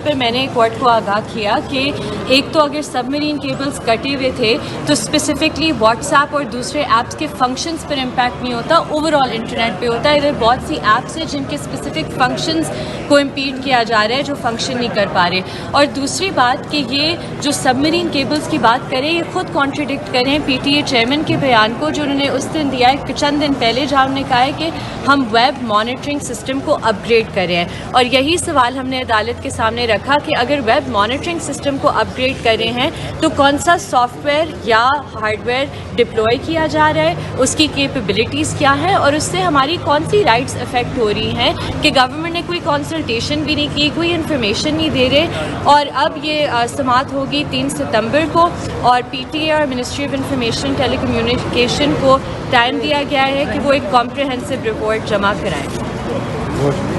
पर मैंने कोर्ट को आगाह किया कि एक तो अगर सबमरीन केबल्स कटे हुए थे तो स्पेसिफिकली व्हाट्सएप और दूसरे ऐप्स के फंक्शंस पर इम्पैक्ट नहीं होता, ओवरऑल इंटरनेट पे होता है। इधर बहुत सी ऐप्स हैं जिनके स्पेसिफिक फंक्शंस को इम्पीड किया जा रहा है जो फंक्शन नहीं कर पा रहे। और दूसरी बात कि ये जो सबमरीन केबल्स की बात करें ये खुद कॉन्ट्रडिक्ट करें पीटीए चेयरमैन के बयान को जो उन्होंने उस दिन दिया है चंद दिन पहले, जहाँ उन्होंने कहा है कि हम वेब मॉनिटरिंग सिस्टम को अपग्रेड कर रहे हैं। और यही सवाल हमने अदालत के सामने रखा कि अगर वेब मॉनिटरिंग सिस्टम को अपग्रेड कर रहे हैं तो कौन सा सॉफ्टवेयर या हार्डवेयर डिप्लॉय किया जा रहा है, उसकी कैपेबिलिटीज़ क्या है और उससे हमारी कौन सी राइट्स अफेक्ट हो रही हैं कि गवर्नमेंट ने कोई कंसल्टेशन भी नहीं की, कोई इन्फॉर्मेशन नहीं दे रहे। और अब ये समाअत होगी 3 सितंबर को और पीटीए और मिनिस्ट्री ऑफ इंफॉर्मेशन टेलीकम्युनिकेशन को टाइम दिया गया है कि वो एक कॉम्प्रिहेंसिव रिपोर्ट जमा कराएं।